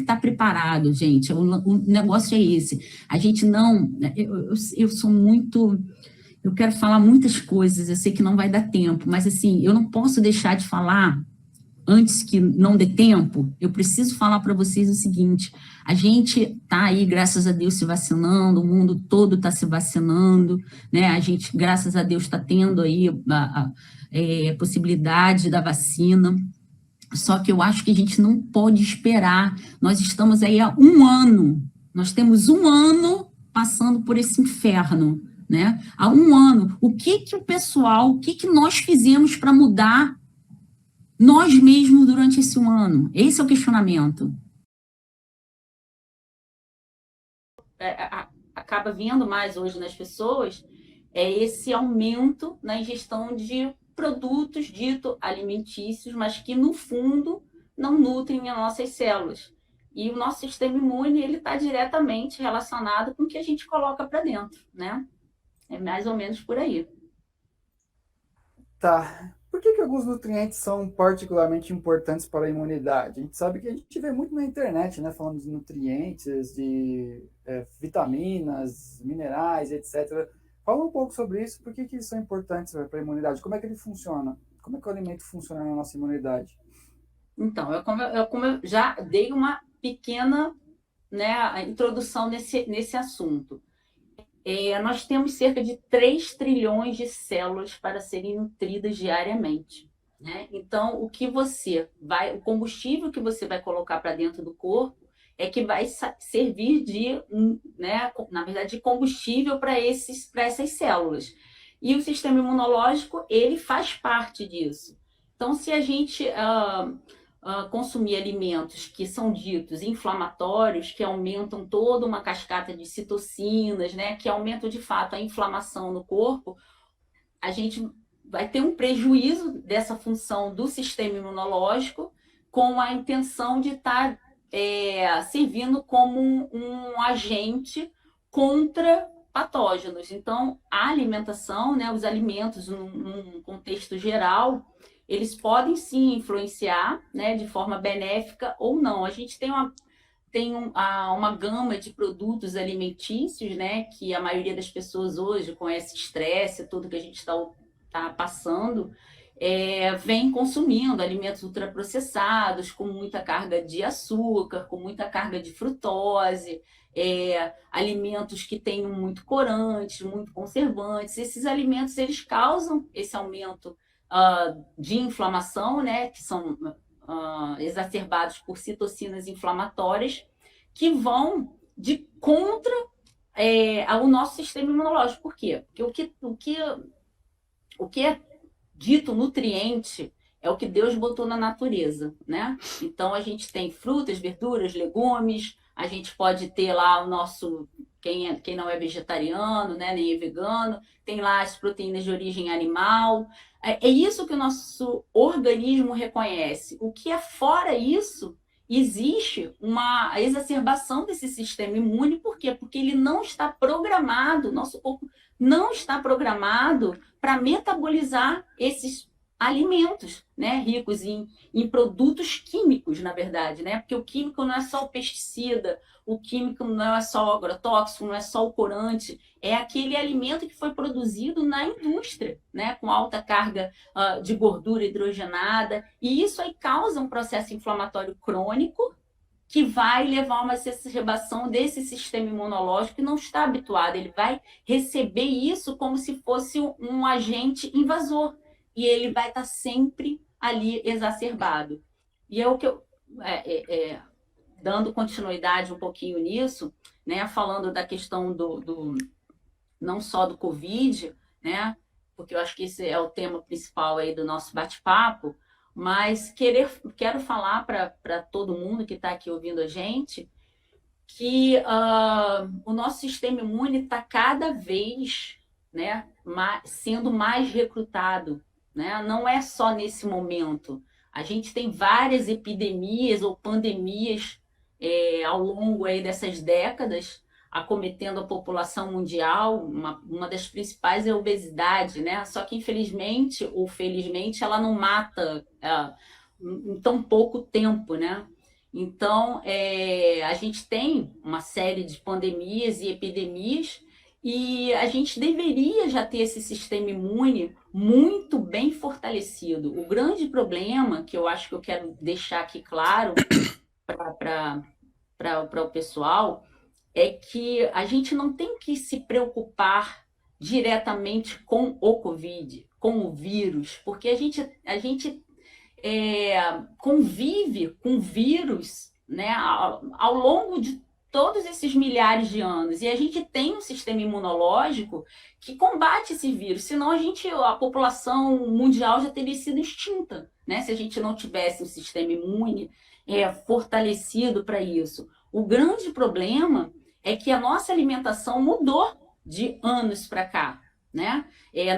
estar preparado, gente. O negócio é esse. A gente não... Eu sou muito... Eu quero falar muitas coisas, eu sei que não vai dar tempo, mas assim, eu não posso deixar de falar antes que não dê tempo. Eu preciso falar para vocês o seguinte: a gente está aí, graças a Deus, se vacinando, o mundo todo está se vacinando, né? A gente, graças a Deus, está tendo aí a possibilidade da vacina. Só que eu acho que a gente não pode esperar. Nós estamos aí há um ano, nós temos um ano passando por esse inferno, né? Há um ano. O que o pessoal, o que nós fizemos para mudar nós mesmos durante esse um ano? Esse é o questionamento. Acaba vindo mais hoje nas pessoas esse aumento na ingestão de produtos dito alimentícios, mas que no fundo não nutrem as nossas células. E o nosso sistema imune ele está diretamente relacionado com o que a gente coloca para dentro, né? É mais ou menos por aí. Tá. Por que alguns nutrientes são particularmente importantes para a imunidade? A gente sabe que a gente vê muito na internet, né, falando de nutrientes, de vitaminas, minerais, etc. Fala um pouco sobre isso, por que eles são importantes para a imunidade? Como é que ele funciona? Como é que o alimento funciona na nossa imunidade? Então, como eu já dei uma pequena, né, introdução nesse assunto. Nós temos cerca de 3 trilhões de células para serem nutridas diariamente, né? Então, o combustível que você vai colocar para dentro do corpo é que vai servir de, né, na verdade, de combustível para essas células. E o sistema imunológico, ele faz parte disso. Então, se a gente consumir alimentos que são ditos inflamatórios, que aumentam toda uma cascata de citocinas, né, que aumentam de fato a inflamação no corpo, a gente vai ter um prejuízo dessa função do sistema imunológico com a intenção de estar servindo como um agente contra patógenos. Então, a alimentação, né, os alimentos, num contexto geral, eles podem sim influenciar, né, de forma benéfica ou não. A gente tem uma gama de produtos alimentícios, né, que a maioria das pessoas hoje, com esse estresse, tudo que a gente está passando, vem consumindo alimentos ultraprocessados, com muita carga de açúcar, com muita carga de frutose, alimentos que têm muito corantes, muito conservantes. Esses alimentos eles causam esse aumento de inflamação, né, que são exacerbados por citocinas inflamatórias, que vão de contra ao nosso sistema imunológico. Por quê? Porque o que é dito nutriente é o que Deus botou na natureza, né? Então a gente tem frutas, verduras, legumes, a gente pode ter lá o nosso, quem não é vegetariano, né, nem é vegano, tem lá as proteínas de origem animal. É isso que o nosso organismo reconhece. O que é fora isso, existe uma exacerbação desse sistema imune. Por quê? Porque ele não está programado, nosso corpo não está programado para metabolizar esses alimentos, né, ricos em produtos químicos, na verdade, né? Porque o químico não é só o pesticida, o químico não é só o agrotóxico, não é só o corante, é aquele alimento que foi produzido na indústria, né, com alta carga de gordura hidrogenada, e isso aí causa um processo inflamatório crônico que vai levar a uma exacerbação desse sistema imunológico que não está habituado. Ele vai receber isso como se fosse um agente invasor, e ele vai estar sempre ali exacerbado. E é o que eu... dando continuidade um pouquinho nisso, né, falando da questão não só do Covid, né, porque eu acho que esse é o tema principal aí do nosso bate-papo, mas quero falar para todo mundo que está aqui ouvindo a gente que o nosso sistema imune está cada vez, né, sendo mais recrutado, né? Não é só nesse momento. A gente tem várias epidemias ou pandemias ao longo aí dessas décadas acometendo a população mundial. Uma das principais é a obesidade, né? Só que, infelizmente ou felizmente, ela não mata em tão pouco tempo, né? Então, a gente tem uma série de pandemias e epidemias e a gente deveria já ter esse sistema imune muito bem fortalecido. O grande problema, que eu acho que eu quero deixar aqui claro para o pessoal, é que a gente não tem que se preocupar diretamente com o Covid, com o vírus, porque a gente convive com vírus, né, ao longo de todos esses milhares de anos. E a gente tem um sistema imunológico que combate esse vírus, senão a população mundial já teria sido extinta, né, se a gente não tivesse um sistema imune fortalecido para isso. O grande problema é que a nossa alimentação mudou de anos para cá, né?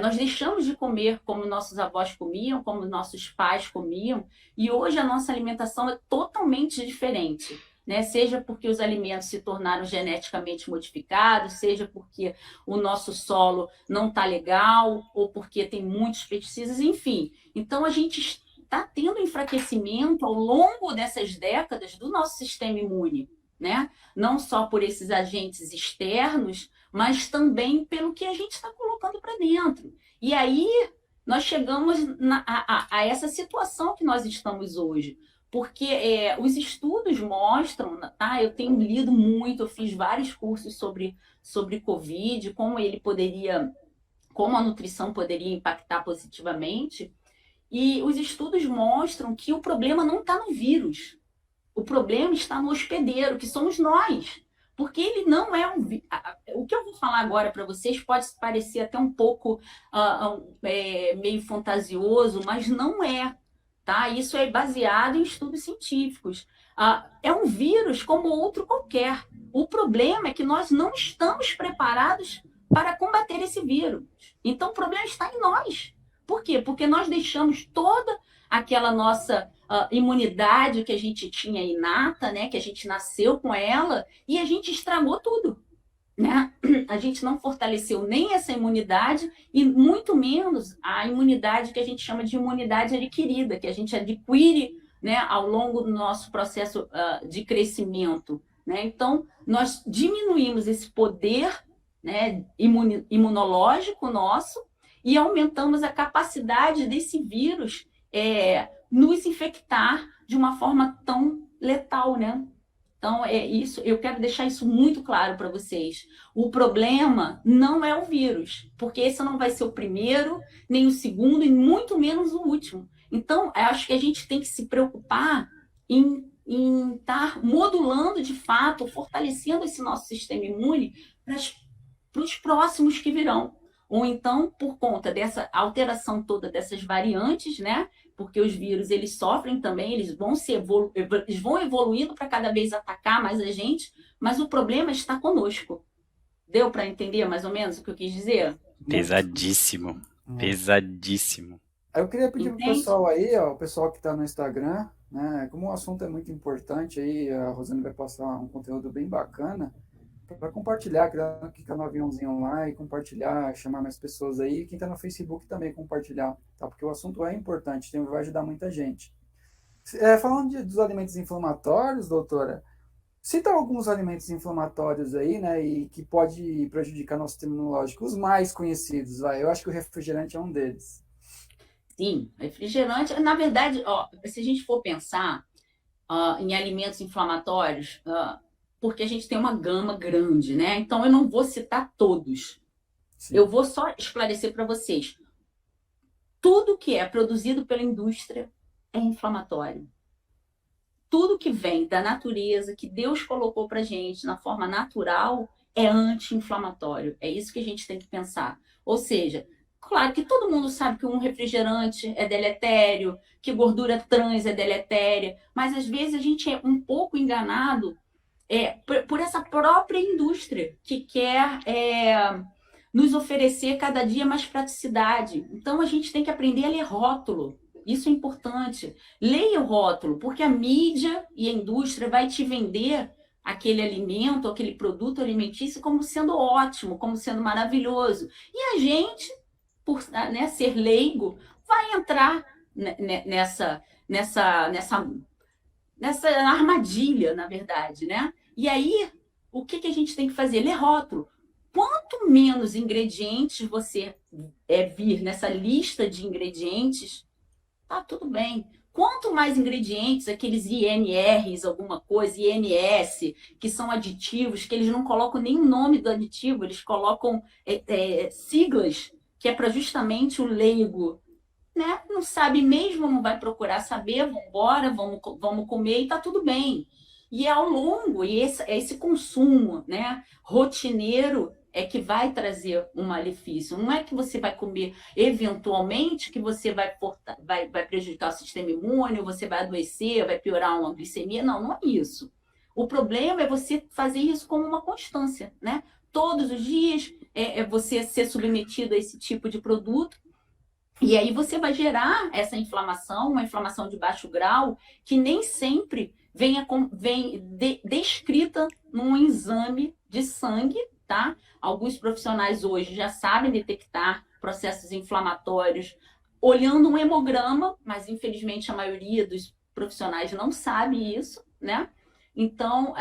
Nós deixamos de comer como nossos avós comiam, como nossos pais comiam, e hoje a nossa alimentação é totalmente diferente, né? Seja porque os alimentos se tornaram geneticamente modificados, seja porque o nosso solo não está legal, ou porque tem muitos pesticidas, enfim. Então a gente está tendo enfraquecimento ao longo dessas décadas do nosso sistema imune, né? Não só por esses agentes externos, mas também pelo que a gente está colocando para dentro. E aí nós chegamos a essa situação que nós estamos hoje. Porque os estudos mostram, tá? Eu tenho lido muito, eu fiz vários cursos sobre Covid, como a nutrição poderia impactar positivamente. E os estudos mostram que o problema não está no vírus. O problema está no hospedeiro, que somos nós. Porque ele não é um vírus. O que eu vou falar agora para vocês pode parecer até um pouco meio fantasioso, mas não é. Tá? Isso é baseado em estudos científicos. É um vírus como outro qualquer. O problema é que nós não estamos preparados para combater esse vírus. Então, o problema está em nós. Por quê? Porque nós deixamos toda aquela nossa imunidade que a gente tinha inata, né? Que a gente nasceu com ela, e a gente estragou tudo. Né? A gente não fortaleceu nem essa imunidade e muito menos a imunidade que a gente chama de imunidade adquirida, que a gente adquire, né, ao longo do nosso processo de crescimento. Né? Então, nós diminuímos esse poder, né, imunológico nosso e aumentamos a capacidade desse vírus nos infectar de uma forma tão letal, né? Então, isso, eu quero deixar isso muito claro para vocês. O problema não é o vírus, porque esse não vai ser o primeiro, nem o segundo, e muito menos o último. Então, eu acho que a gente tem que se preocupar em estar modulando de fato, fortalecendo esse nosso sistema imune para os próximos que virão. Ou então, por conta dessa alteração toda dessas variantes, né? Porque os vírus, eles sofrem também, eles vão evoluindo para cada vez atacar mais a gente, mas o problema está conosco. Deu para entender mais ou menos o que eu quis dizer? Pesadíssimo, pesadíssimo. Eu queria pedir para o pessoal aí, ó, o pessoal que está no Instagram, né? Como o assunto é muito importante aí, a Rosane vai passar um conteúdo bem bacana, para compartilhar, clicar no aviãozinho lá e compartilhar, chamar mais pessoas aí. Quem está no Facebook também compartilhar, tá? Porque o assunto é importante, vai ajudar muita gente. Falando dos alimentos inflamatórios, doutora, cita alguns alimentos inflamatórios aí, né, e que pode prejudicar nosso sistema imunológico. Os mais conhecidos, vai. Eu acho que o refrigerante é um deles. Sim, refrigerante, na verdade, ó, se a gente for pensar em alimentos inflamatórios, porque a gente tem uma gama grande, né? Então, eu não vou citar todos. Sim. Eu vou só esclarecer para vocês. Tudo que é produzido pela indústria é inflamatório. Tudo que vem da natureza, que Deus colocou para a gente na forma natural, é anti-inflamatório. É isso que a gente tem que pensar. Ou seja, claro que todo mundo sabe que um refrigerante é deletério, que gordura trans é deletéria, mas às vezes a gente é um pouco enganado por essa própria indústria que quer nos oferecer cada dia mais praticidade. Então, a gente tem que aprender a ler rótulo. Isso é importante. Leia o rótulo, porque a mídia e a indústria vai te vender aquele alimento, aquele produto alimentício como sendo ótimo, como sendo maravilhoso. E a gente, por ser leigo, vai entrar nessa armadilha, na verdade, né? E aí, o que a gente tem que fazer? Ler rótulo. Quanto menos ingredientes você vir nessa lista de ingredientes, tá tudo bem. Quanto mais ingredientes, aqueles INRs, alguma coisa, INS, que são aditivos, que eles não colocam nem o nome do aditivo, eles colocam siglas, que é para justamente o leigo, né? Não sabe mesmo, não vai procurar saber, vamos embora, vamos comer e tá tudo bem. E ao longo, e esse consumo, né, rotineiro é que vai trazer um malefício. Não é que você vai comer eventualmente que você vai prejudicar o sistema imune, você vai adoecer, vai piorar uma glicemia. Não, não é isso. O problema é você fazer isso como uma constância, né? Todos os dias você ser submetido a esse tipo de produto. E aí você vai gerar essa inflamação, uma inflamação de baixo grau, que nem sempre vem descrita num exame de sangue, tá? Alguns profissionais hoje já sabem detectar processos inflamatórios olhando um hemograma, mas infelizmente a maioria dos profissionais não sabe isso, né? Então,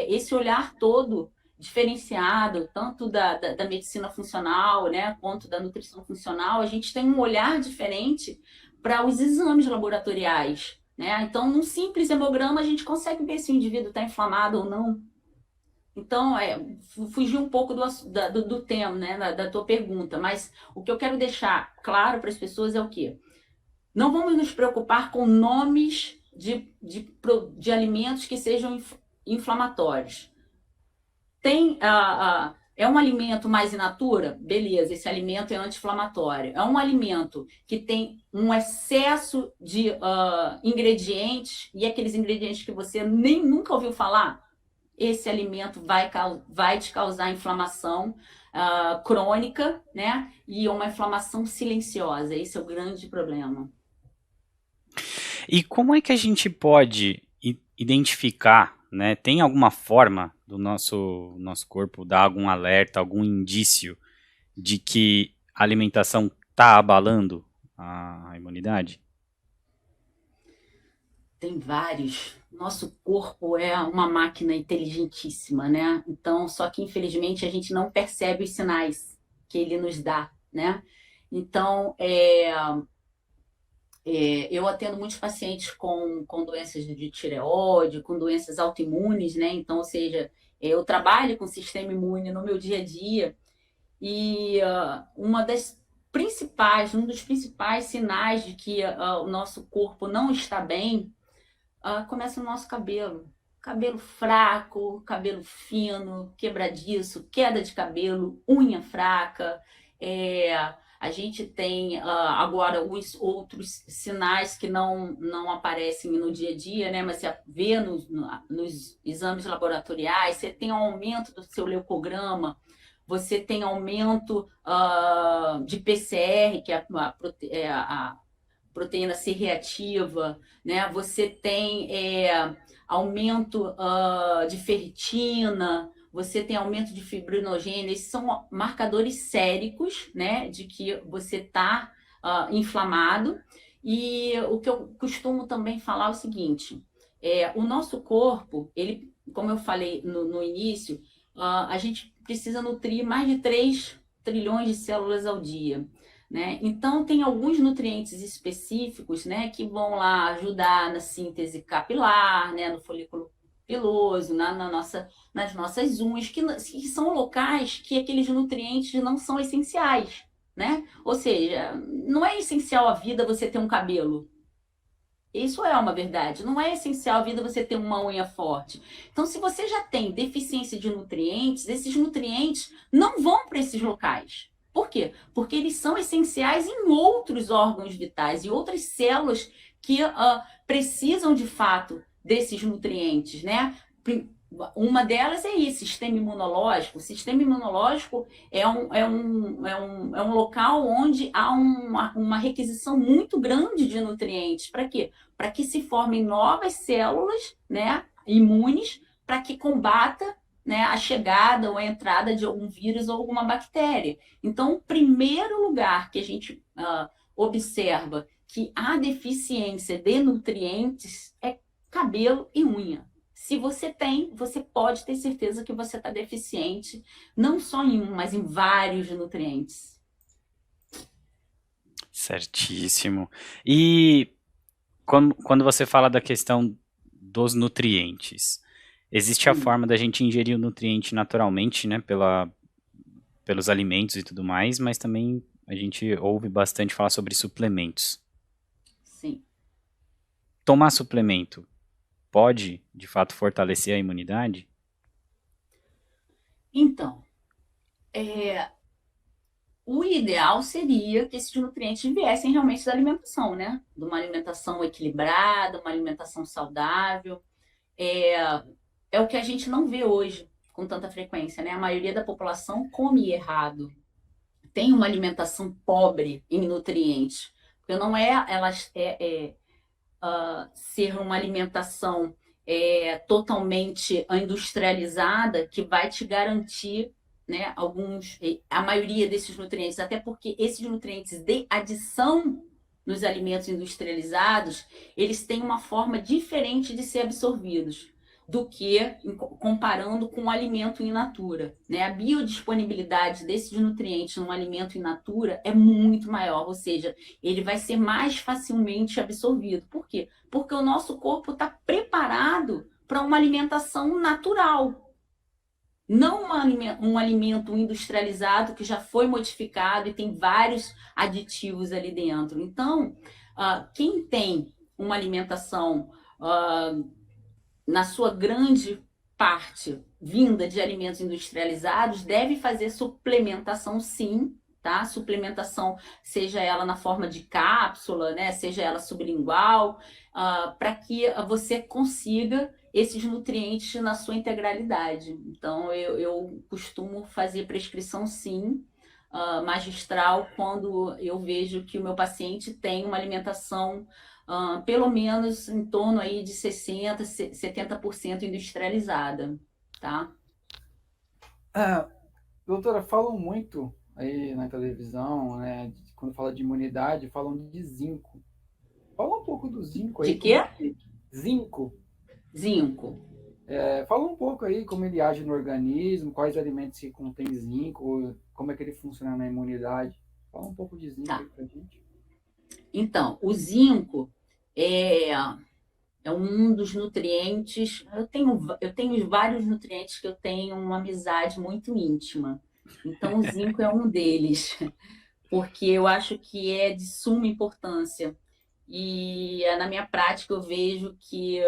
esse olhar todo diferenciado, tanto da medicina funcional, né, quanto da nutrição funcional, a gente tem um olhar diferente para os exames laboratoriais, né? Então, num simples hemograma, a gente consegue ver se o indivíduo está inflamado ou não. Então, fugir um pouco do tema, né, da tua pergunta, mas o que eu quero deixar claro para as pessoas é o quê? Não vamos nos preocupar com nomes de alimentos que sejam inflamatórios. É um alimento mais in natura? Beleza, esse alimento é anti-inflamatório. É um alimento que tem um excesso de ingredientes, e aqueles ingredientes que você nem nunca ouviu falar? Esse alimento vai te causar inflamação crônica, né? E uma inflamação silenciosa. Esse é o grande problema. E como é que a gente pode identificar, né? Tem alguma forma do nosso corpo dar algum alerta, algum indício de que a alimentação está abalando a imunidade? Tem vários. Nosso corpo é uma máquina inteligentíssima, né? Então, só que infelizmente a gente não percebe os sinais que ele nos dá, né? Então, eu atendo muitos pacientes com doenças de tireoide, com doenças autoimunes, né? Então, ou seja, eu trabalho com o sistema imune no meu dia a dia e um dos principais sinais de que o nosso corpo não está bem começa no nosso cabelo. Cabelo fraco, cabelo fino, quebradiço, queda de cabelo, unha fraca. A gente tem agora os outros sinais que não aparecem no dia a dia, né? Mas você vê nos exames laboratoriais, você tem um aumento do seu leucograma, você tem aumento de PCR, que é a proteína C reativa, né? Você tem aumento de ferritina, você tem aumento de fibrinogênio. Esses são marcadores séricos, né, de que você está inflamado. E o que eu costumo também falar é o seguinte: o nosso corpo, ele, como eu falei no início, a gente precisa nutrir mais de 3 trilhões de células ao dia. Né? Então, tem alguns nutrientes específicos, né, que vão lá ajudar na síntese capilar, né, no folículo piloso, nas nossas unhas, que são locais que aqueles nutrientes não são essenciais. Né? Ou seja, não é essencial à vida você ter um cabelo. Isso é uma verdade. Não é essencial à vida você ter uma unha forte. Então, se você já tem deficiência de nutrientes, esses nutrientes não vão para esses locais. Por quê? Porque eles são essenciais em outros órgãos vitais, em outras células que precisam, de fato, desses nutrientes, né? Uma delas é isso, sistema imunológico. O sistema imunológico é um local onde há uma requisição muito grande de nutrientes. Para quê? Para que se formem novas células, né, imunes, para que combata, né, a chegada ou a entrada de algum vírus ou alguma bactéria. Então, o primeiro lugar que a gente observa que há deficiência de nutrientes é cabelo e unha. Se você tem, você pode ter certeza que você está deficiente, não só em um, mas em vários nutrientes. Certíssimo. E quando você fala da questão dos nutrientes, existe a forma da gente ingerir o nutriente naturalmente, né, pelos alimentos e tudo mais, mas também a gente ouve bastante falar sobre suplementos. Sim. Tomar suplemento pode, de fato, fortalecer a imunidade? Então, o ideal seria que esses nutrientes viessem realmente da alimentação, né? De uma alimentação equilibrada, uma alimentação saudável. É o que a gente não vê hoje com tanta frequência, né? A maioria da população come errado, tem uma alimentação pobre em nutrientes, porque não é ser uma alimentação totalmente industrializada que vai te garantir, né, a maioria desses nutrientes, até porque esses nutrientes de adição nos alimentos industrializados, eles têm uma forma diferente de ser absorvidos do que comparando com o alimento in natura, né? A biodisponibilidade desses nutrientes no alimento in natura é muito maior, ou seja, ele vai ser mais facilmente absorvido. Por quê? Porque o nosso corpo está preparado para uma alimentação natural, não um alimento industrializado que já foi modificado e tem vários aditivos ali dentro. Então, quem tem uma alimentação na sua grande parte vinda de alimentos industrializados, deve fazer suplementação sim, tá? Suplementação, seja ela na forma de cápsula, né? Seja ela sublingual, para que você consiga esses nutrientes na sua integralidade. Então, eu costumo fazer prescrição sim, magistral, quando eu vejo que o meu paciente tem uma alimentação pelo menos em torno aí de 60%, 70% industrializada, tá? Doutora, falam muito aí na televisão, né, quando fala de imunidade, falam de zinco. Fala um pouco do zinco aí. De quê? Zinco. Zinco. Fala um pouco aí como ele age no organismo, quais alimentos que contêm zinco, como é que ele funciona na imunidade. Fala um pouco de zinco aí pra gente. Então, o zinco é um dos nutrientes. Eu tenho vários nutrientes que eu tenho uma amizade muito íntima. Então, o zinco é um deles, porque eu acho que é de suma importância. E na minha prática eu vejo que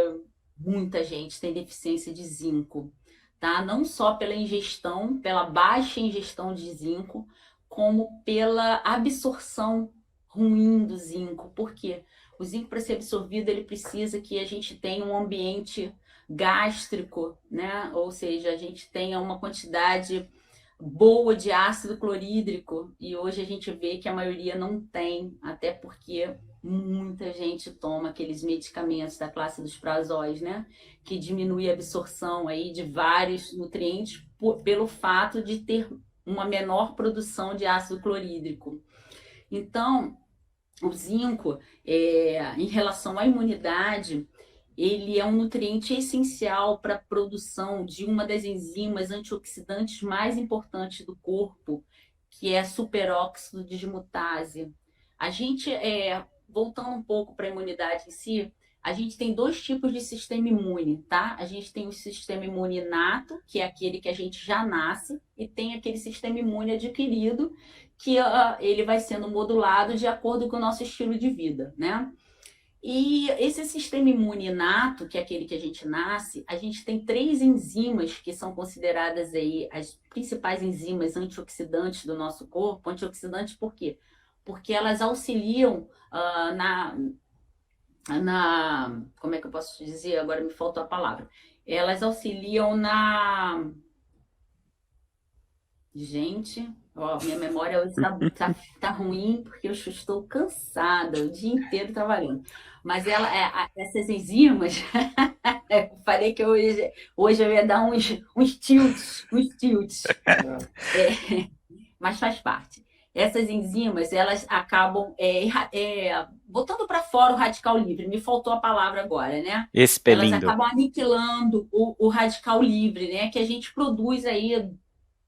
muita gente tem deficiência de zinco, tá? Não só pela ingestão, pela baixa ingestão de zinco, como pela absorção ruim do zinco. Por quê? O zinco, para ser absorvido, ele precisa que a gente tenha um ambiente gástrico, né? Ou seja, a gente tenha uma quantidade boa de ácido clorídrico, e hoje a gente vê que a maioria não tem, até porque muita gente toma aqueles medicamentos da classe dos prazóis, né? Que diminui a absorção aí de vários nutrientes pelo fato de ter uma menor produção de ácido clorídrico. Então, o zinco, em relação à imunidade, ele é um nutriente essencial para a produção de uma das enzimas antioxidantes mais importantes do corpo, que é a superóxido dismutase. A gente, voltando um pouco para a imunidade em si, a gente tem dois tipos de sistema imune, tá? A gente tem o sistema imune inato, que é aquele que a gente já nasce, e tem aquele sistema imune adquirido, que ele vai sendo modulado de acordo com o nosso estilo de vida, né? E esse sistema imune inato, que é aquele que a gente nasce, a gente tem 3 enzimas que são consideradas aí as principais enzimas antioxidantes do nosso corpo. Antioxidantes por quê? Porque elas auxiliam como é que eu posso dizer? Agora me faltou a palavra. Elas auxiliam na... Gente, minha memória hoje tá ruim, porque eu estou cansada o dia inteiro trabalhando. Mas essas enzimas, eu falei que hoje eu ia dar uns tilts, mas faz parte. essas enzimas, elas acabam botando para fora o radical livre. Me faltou a palavra agora, né? Elas Expelindo. acabam aniquilando o radical livre, né? Que a gente produz aí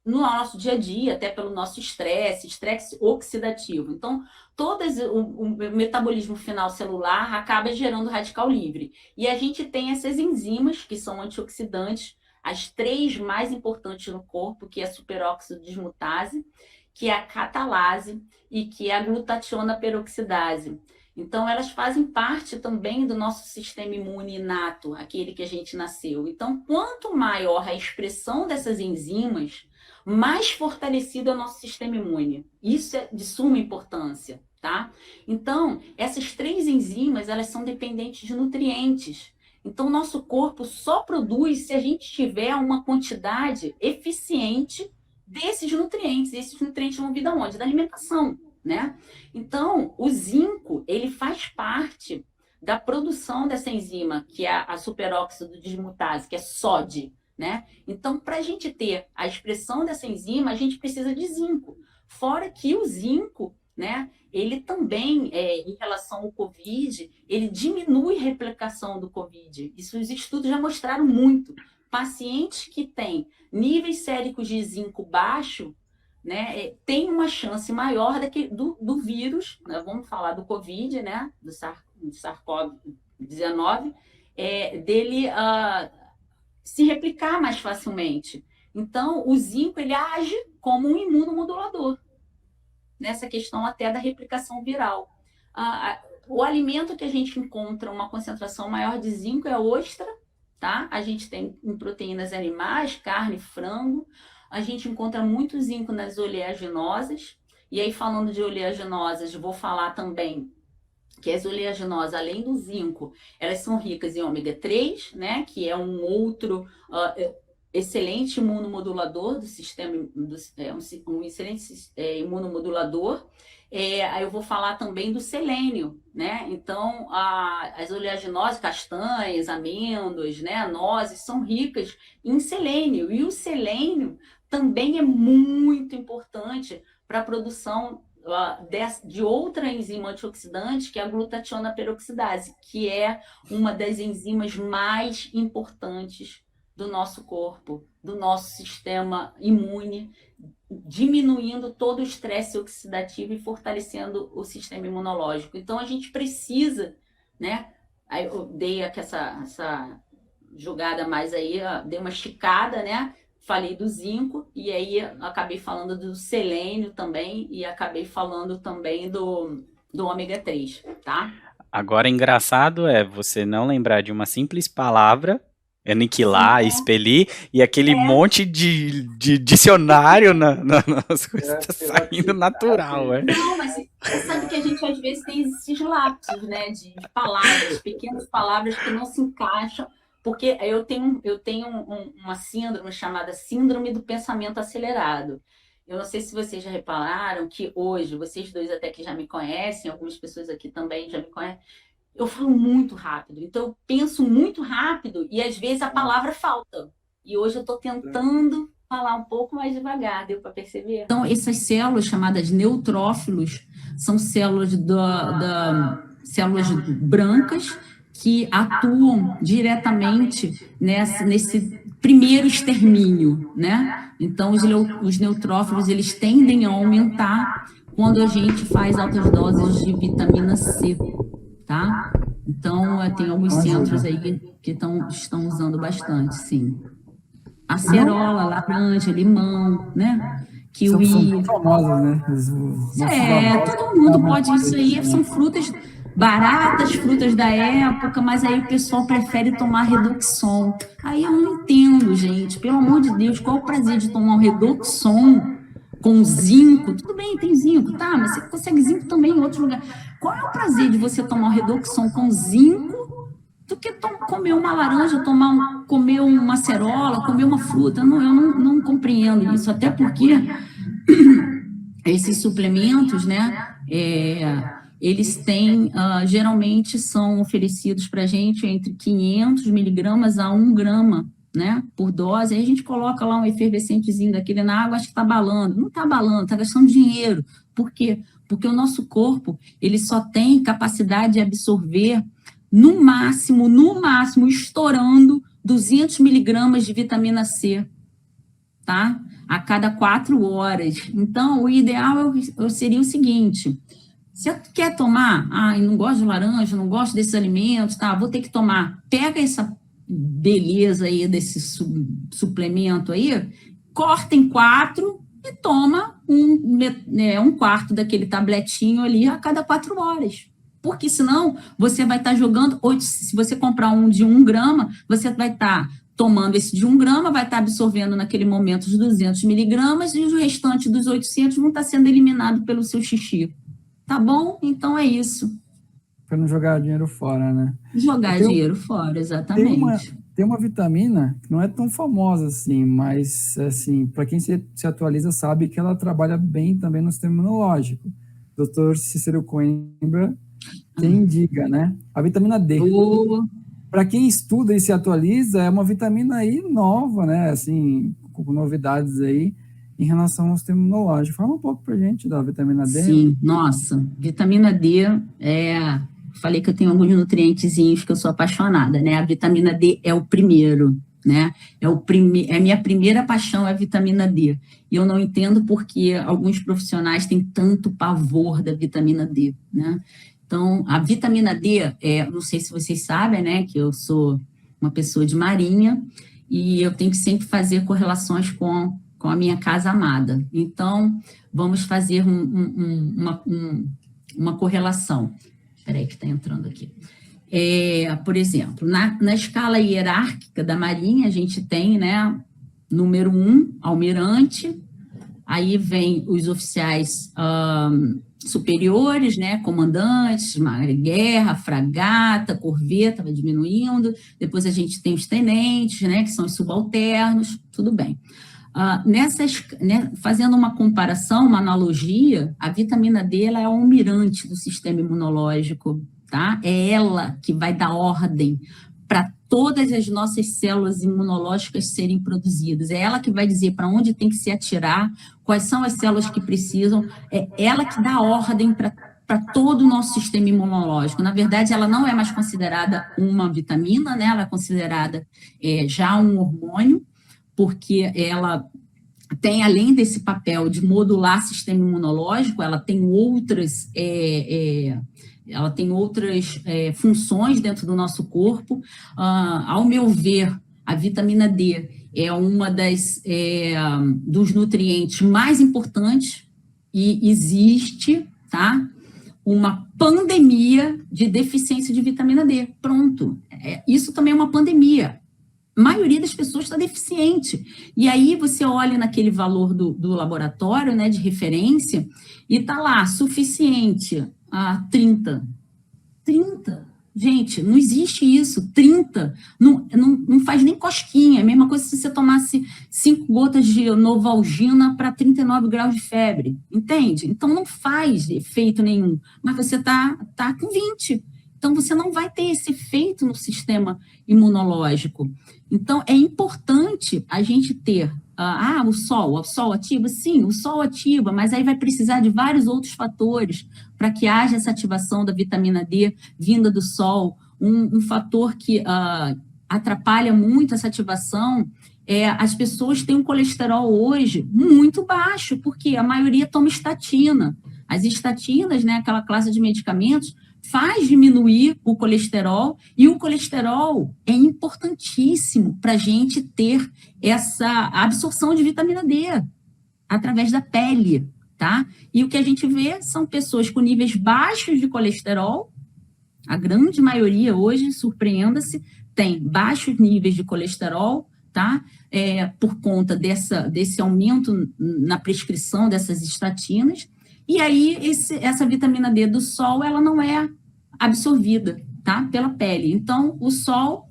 no nosso dia a dia, até pelo nosso estresse oxidativo. Então, o metabolismo final celular acaba gerando radical livre. E a gente tem essas enzimas, que são antioxidantes, as 3 mais importantes no corpo, que é a superóxido dismutase, que é a catalase e que é a glutationa peroxidase. Então, elas fazem parte também do nosso sistema imune inato, aquele que a gente nasceu. Então, quanto maior a expressão dessas enzimas, mais fortalecido é o nosso sistema imune. Isso é de suma importância, tá? Então, essas 3 enzimas, elas são dependentes de nutrientes. Então, o nosso corpo só produz se a gente tiver uma quantidade eficiente desses nutrientes. E esses nutrientes vão vir da onde? Da alimentação, né? Então, o zinco, ele faz parte da produção dessa enzima, que é a superóxido dismutase, que é SOD, né? Então, para a gente ter a expressão dessa enzima, a gente precisa de zinco. Fora que o zinco, né, ele também, em relação ao COVID, ele diminui a replicação do COVID. Isso os estudos já mostraram muito. Pacientes que têm níveis séricos de zinco baixo, né, tem uma chance maior do vírus, né, vamos falar do COVID, né, do SARS-CoV-19, dele se replicar mais facilmente. Então, o zinco, ele age como um imunomodulador, nessa questão até da replicação viral. O alimento que a gente encontra uma concentração maior de zinco é a ostra, tá? A gente tem em proteínas animais, carne, frango. A gente encontra muito zinco nas oleaginosas. E aí, falando de oleaginosas, vou falar também que as oleaginosas, além do zinco, elas são ricas em ômega 3, né? Que é um outro excelente imunomodulador do sistema, um excelente imunomodulador. Aí eu vou falar também do selênio, né? Então, as oleaginosas, castanhas, amêndoas, né, nozes, são ricas em selênio. E o selênio também é muito importante para a produção de outra enzima antioxidante, que é a glutationa peroxidase, que é uma das enzimas mais importantes do nosso corpo, do nosso sistema imune, diminuindo todo o estresse oxidativo e fortalecendo o sistema imunológico. Então, a gente precisa, né? Aí eu dei essa jogada mais aí, dei uma esticada, né? Falei do zinco, e aí acabei falando do selênio também, e acabei falando também do ômega 3, tá? Agora, engraçado é você não lembrar de uma simples palavra, aniquilar, expelir, e aquele monte de dicionário nas coisas tá saindo natural. Não, mas você sabe que a gente às vezes tem esses lapsos, né, de palavras, pequenas palavras que não se encaixam, porque eu tenho uma síndrome chamada síndrome do pensamento acelerado. Eu não sei se vocês já repararam que hoje, vocês dois até que já me conhecem, algumas pessoas aqui também já me conhecem, eu falo muito rápido, então eu penso muito rápido e às vezes a palavra falta. E hoje eu estou tentando falar um pouco mais devagar, deu para perceber? Então, essas células chamadas neutrófilos são células células brancas que atuam diretamente nesse primeiro extermínio, né? Então, os neutrófilos, eles tendem a aumentar quando a gente faz altas doses de vitamina C, tá? Então, tem alguns centros aí que estão usando bastante, sim. Acerola, laranja, limão, né? Kiwi. São famosas, né? Todo mundo pode isso aí. São frutas baratas, frutas da época, mas aí o pessoal prefere tomar Redoxon. Aí eu não entendo, gente. Pelo amor de Deus, qual o prazer de tomar um Redoxon com zinco? Tudo bem, tem zinco, tá? Mas você consegue zinco também em outro lugar. Qual é o prazer de você tomar um Redoxon com zinco do que comer uma laranja, comer uma acerola, comer uma fruta? Eu não compreendo isso, até porque esses suplementos, né, eles têm, geralmente são oferecidos para a gente entre 500 miligramas a 1 grama, né, por dose. Aí a gente coloca lá um efervescentezinho daquele na água, acho que está abalando. Não está abalando, está gastando dinheiro. Por quê? Porque o nosso corpo, ele só tem capacidade de absorver, no máximo, estourando 200 miligramas de vitamina C, tá? A cada 4 horas. Então, o ideal seria o seguinte: se tu quer tomar, eu não gosto de laranja, não gosto desses alimentos, tá? Vou ter que tomar. Pega essa beleza aí desse suplemento aí, corta em 4 e toma um quarto daquele tabletinho ali a cada 4 horas. Porque senão você vai estar jogando, se você comprar um de 1 grama, você vai estar tomando esse de 1 grama, vai estar absorvendo naquele momento os 200 miligramas e o restante dos 800 vão estar sendo eliminados pelo seu xixi. Tá bom? Então é isso. Para não jogar dinheiro fora, né? Jogar dinheiro fora, exatamente. Tem uma vitamina que não é tão famosa assim, mas assim, para quem se atualiza sabe que ela trabalha bem também no sistema imunológico. Dr. Cícero Coimbra tem diga, né? A vitamina D. Para quem estuda e se atualiza, é uma vitamina aí nova, né? Assim, com novidades aí em relação ao sistema imunológico. Fala um pouco pra gente da vitamina D. Sim, nossa, vitamina D falei que eu tenho alguns nutrientezinhos que eu sou apaixonada, né? A vitamina D é o primeiro, né? É a minha primeira paixão é a vitamina D. E eu não entendo porque alguns profissionais têm tanto pavor da vitamina D, né? Então, a vitamina D, não sei se vocês sabem, né, que eu sou uma pessoa de marinha e eu tenho que sempre fazer correlações com a minha casa amada. Então, vamos fazer uma correlação. Espera aí que está entrando aqui. Por exemplo, na escala hierárquica da marinha, a gente tem, né, número 1, almirante, aí vem os oficiais superiores, né, comandantes, guerra, fragata, corveta, vai diminuindo, depois a gente tem os tenentes, né, que são os subalternos, tudo bem. Fazendo uma comparação, uma analogia, a vitamina D ela é o almirante do sistema imunológico, tá? É ela que vai dar ordem para todas as nossas células imunológicas serem produzidas. É ela que vai dizer para onde tem que se atirar, quais são as células que precisam. É ela que dá ordem para todo o nosso sistema imunológico. Na verdade, ela não é mais considerada uma vitamina, né? Ela é considerada já um hormônio, porque ela tem, além desse papel de modular o sistema imunológico, ela tem outras funções dentro do nosso corpo. Ao meu ver, a vitamina D é uma dos nutrientes mais importantes e existe, tá, uma pandemia de deficiência de vitamina D. Pronto. Isso também é uma pandemia. A maioria das pessoas está deficiente. E aí você olha naquele valor do laboratório, né, de referência, e está lá, suficiente a 30. 30? Gente, não existe isso. 30 não faz nem cosquinha. É a mesma coisa se você tomasse 5 gotas de Novalgina para 39 graus de febre. Entende? Então não faz efeito nenhum. Mas você tá com 20. Então, você não vai ter esse efeito no sistema imunológico. Então, é importante a gente ter... o sol ativa? Sim, o sol ativa, mas aí vai precisar de vários outros fatores para que haja essa ativação da vitamina D vinda do sol. Um fator que atrapalha muito essa ativação as pessoas têm um colesterol hoje muito baixo, porque a maioria toma estatina. As estatinas, né, aquela classe de medicamentos, faz diminuir o colesterol, e o colesterol é importantíssimo para a gente ter essa absorção de vitamina D através da pele, tá? E o que a gente vê são pessoas com níveis baixos de colesterol, a grande maioria hoje, surpreenda-se, tem baixos níveis de colesterol, tá? Por conta desse aumento na prescrição dessas estatinas. E aí, essa vitamina D do sol, ela não é absorvida, tá? Pela pele. Então, o sol,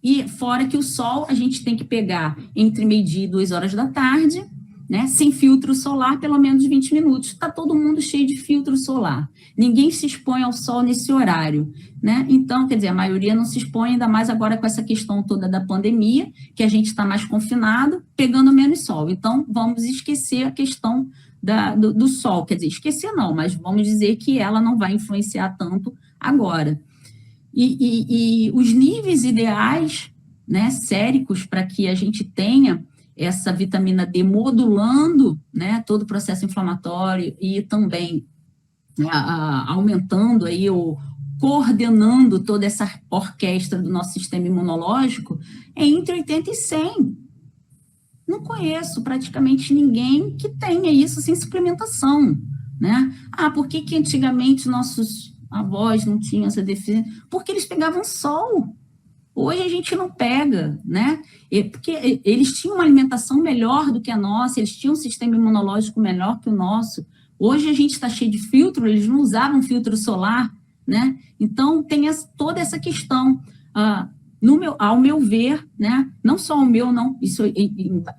e fora que o sol, a gente tem que pegar entre meio-dia e 2 horas da tarde, né? Sem filtro solar, pelo menos 20 minutos. Está todo mundo cheio de filtro solar. Ninguém se expõe ao sol nesse horário, né? Então, quer dizer, a maioria não se expõe, ainda mais agora com essa questão toda da pandemia, que a gente está mais confinado, pegando menos sol. Então, vamos esquecer a questão do sol. Quer dizer, esquecer não, mas vamos dizer que ela não vai influenciar tanto agora. E os níveis ideais, né, séricos, para que a gente tenha essa vitamina D modulando, né, todo o processo inflamatório e também aumentando aí, ou coordenando toda essa orquestra do nosso sistema imunológico, é entre 80 e 100. Não conheço praticamente ninguém que tenha isso sem suplementação, né? Por que antigamente nossos avós não tinham essa deficiência? Porque eles pegavam sol. Hoje a gente não pega, né? Porque eles tinham uma alimentação melhor do que a nossa, eles tinham um sistema imunológico melhor que o nosso. Hoje a gente está cheio de filtro, eles não usavam filtro solar, né? Então tem toda essa questão. Ao meu ver, né? Não só o meu, não, isso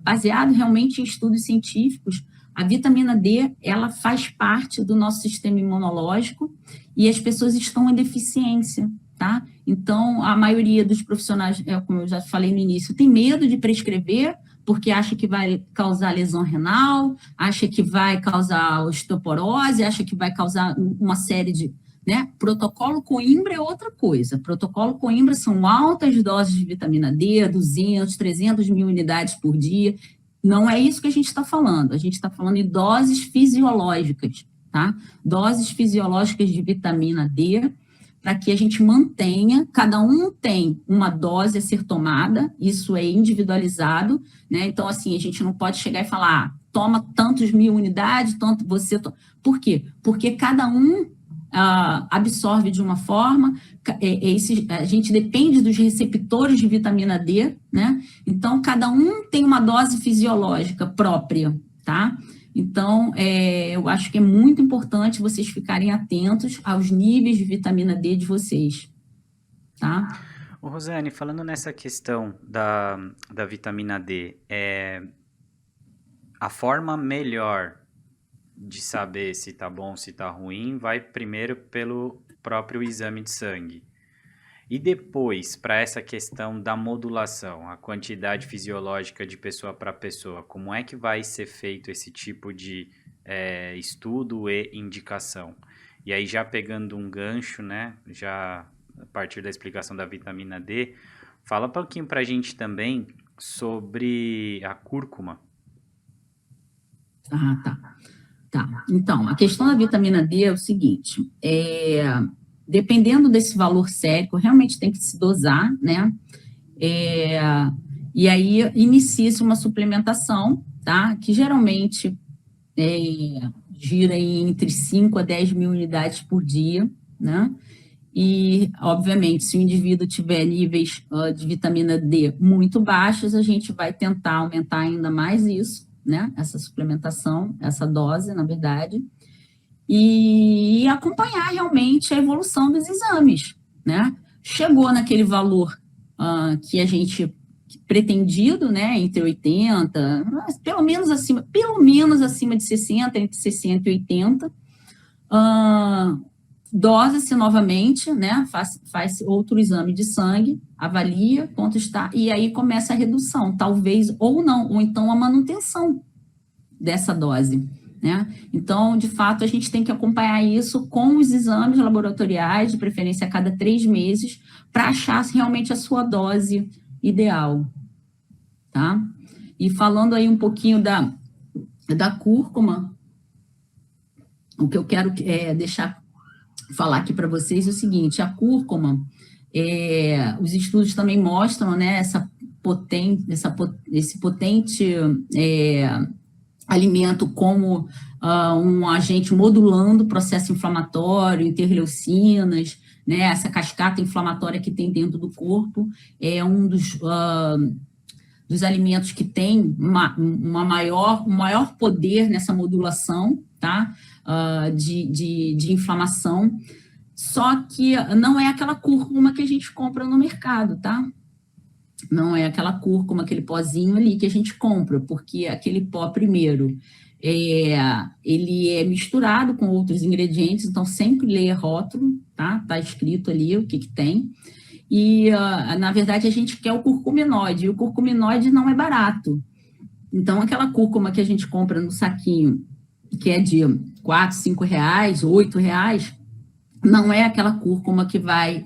baseado realmente em estudos científicos, a vitamina D, ela faz parte do nosso sistema imunológico e as pessoas estão em deficiência, tá? Então, a maioria dos profissionais, como eu já falei no início, tem medo de prescrever, porque acha que vai causar lesão renal, acha que vai causar osteoporose, acha que vai causar uma série de... né? Protocolo Coimbra é outra coisa. Protocolo Coimbra são altas doses de vitamina D, 200, 300 mil unidades por dia. Não é isso que a gente está falando. A gente está falando de doses fisiológicas, tá? Doses fisiológicas de vitamina D, para que a gente mantenha, cada um tem uma dose a ser tomada, isso é individualizado, né? Então, assim, a gente não pode chegar e falar, toma tantos mil unidades, tanto você... Por quê? Porque cada um absorve de uma forma, a gente depende dos receptores de vitamina D, né? Então, cada um tem uma dose fisiológica própria, tá? Então, eu acho que é muito importante vocês ficarem atentos aos níveis de vitamina D de vocês, tá? Ô, Rosane, falando nessa questão da vitamina D, a forma melhor de saber se tá bom, se tá ruim, vai primeiro pelo próprio exame de sangue. E depois, para essa questão da modulação, a quantidade fisiológica de pessoa para pessoa, como é que vai ser feito esse tipo de estudo e indicação? E aí, já pegando um gancho, né, já a partir da explicação da vitamina D, fala um pouquinho para a gente também sobre a cúrcuma. Tá. Então, a questão da vitamina D é o seguinte, dependendo desse valor sérico, realmente tem que se dosar, né? E aí inicia-se uma suplementação, tá? Que geralmente gira entre 5 a 10 mil unidades por dia, né? E, obviamente, se o indivíduo tiver níveis de vitamina D muito baixos, a gente vai tentar aumentar ainda mais isso, né? Essa suplementação, essa dose, na verdade, e acompanhar realmente a evolução dos exames, né? Chegou naquele valor que a gente pretendido, né? Entre 80, pelo menos acima de 60, entre 60 e 80, dosa-se novamente, né? Faz outro exame de sangue, avalia quanto está, e aí começa a redução, talvez, ou não, ou então a manutenção dessa dose, né? Então, de fato, a gente tem que acompanhar isso com os exames laboratoriais, de preferência a cada 3 meses, para achar realmente a sua dose ideal, tá? E falando aí um pouquinho da cúrcuma, o que eu quero falar aqui para vocês é o seguinte, a cúrcuma, os estudos também mostram, né, esse potente alimento como um agente modulando o processo inflamatório, interleucinas, né, essa cascata inflamatória que tem dentro do corpo, é um dos alimentos que tem um maior poder nessa modulação, tá? De inflamação, só que não é aquela cúrcuma que a gente compra no mercado, tá? Não é aquela cúrcuma, aquele pozinho ali que a gente compra, porque aquele pó, primeiro, ele é misturado com outros ingredientes, então sempre leia rótulo, tá? Tá escrito ali o que tem. E, na verdade, a gente quer o curcuminoide, e o curcuminoide não é barato. Então, aquela cúrcuma que a gente compra no saquinho que é de R$ 4, R$ 5, R$ 8, não é aquela cúrcuma que vai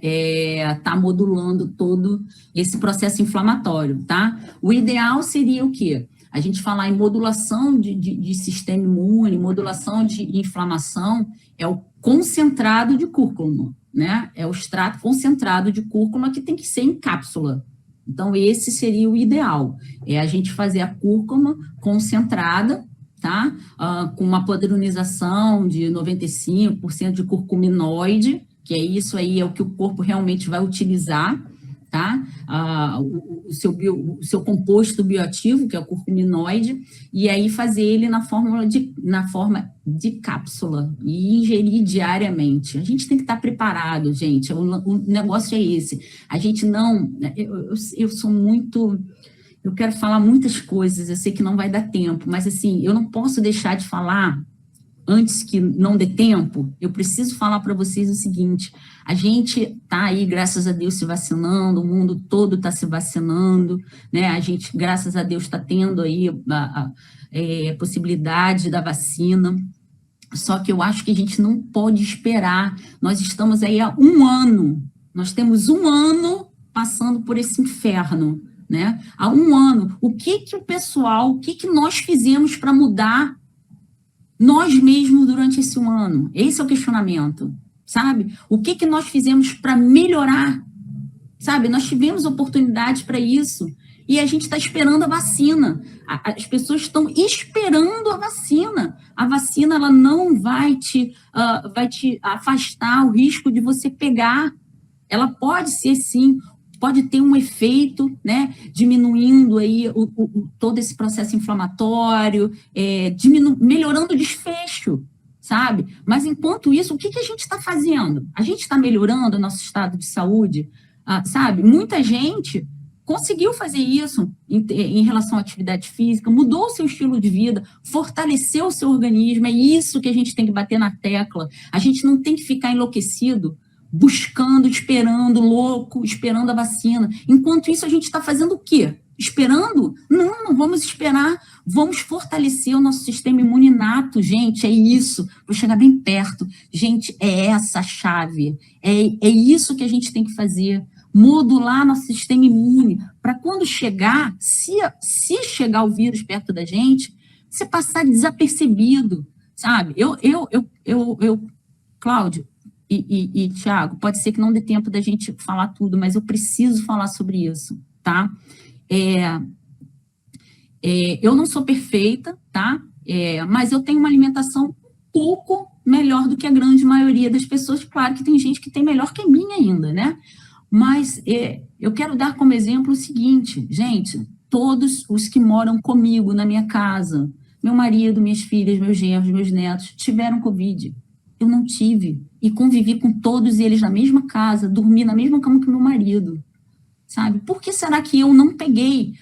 tá modulando todo esse processo inflamatório, tá? O ideal seria o quê? A gente falar em modulação de sistema imune, modulação de inflamação, é o concentrado de cúrcuma, né? É o extrato concentrado de cúrcuma que tem que ser em cápsula. Então, esse seria o ideal, é a gente fazer a cúrcuma concentrada, tá? Com uma padronização de 95% de curcuminoide, que é isso aí, é o que o corpo realmente vai utilizar, tá? O seu composto bioativo, que é o curcuminoide, e aí fazer ele na forma de cápsula e ingerir diariamente. A gente tem que estar preparado, gente, o negócio é esse. A gente não... Eu sou muito... Eu quero falar muitas coisas, eu sei que não vai dar tempo, mas assim, eu não posso deixar de falar antes que não dê tempo. Eu preciso falar para vocês o seguinte: a gente está aí, graças a Deus, se vacinando, o mundo todo está se vacinando, né? A gente, graças a Deus, está tendo aí a possibilidade da vacina. Só que eu acho que a gente não pode esperar. Nós estamos aí há 1 ano, nós temos 1 ano passando por esse inferno, né? Há 1 ano, o que nós fizemos para mudar nós mesmos durante esse 1 ano? Esse é o questionamento, sabe? O que nós fizemos para melhorar, sabe? Nós tivemos oportunidade para isso e a gente está esperando a vacina. As pessoas estão esperando a vacina. A vacina, ela não vai te afastar o risco de você pegar. Ela pode ser, sim, pode ter um efeito, né, diminuindo aí todo esse processo inflamatório, melhorando o desfecho, sabe? Mas, enquanto isso, o que a gente está fazendo? A gente está melhorando o nosso estado de saúde, sabe? Muita gente conseguiu fazer isso em relação à atividade física, mudou o seu estilo de vida, fortaleceu o seu organismo, é isso que a gente tem que bater na tecla. A gente não tem que ficar enlouquecido, buscando, esperando, louco, esperando a vacina. Enquanto isso, a gente está fazendo o quê? Esperando? Não vamos esperar. Vamos fortalecer o nosso sistema imune inato, gente, é isso. Vou chegar bem perto. Gente, é essa a chave. É isso que a gente tem que fazer. Modular nosso sistema imune, para quando chegar, se chegar o vírus perto da gente, você passar desapercebido, sabe? Cláudio, e Thiago, pode ser que não dê tempo da gente falar tudo, mas eu preciso falar sobre isso, tá? Eu não sou perfeita, tá? Mas eu tenho uma alimentação um pouco melhor do que a grande maioria das pessoas. Claro que tem gente que tem melhor que a minha ainda, né? Mas eu quero dar como exemplo o seguinte, gente, todos os que moram comigo na minha casa, meu marido, minhas filhas, meus genros, meus netos, tiveram Covid. Eu não tive. E convivi com todos eles na mesma casa, dormi na mesma cama que meu marido, sabe? Por que será que eu não peguei?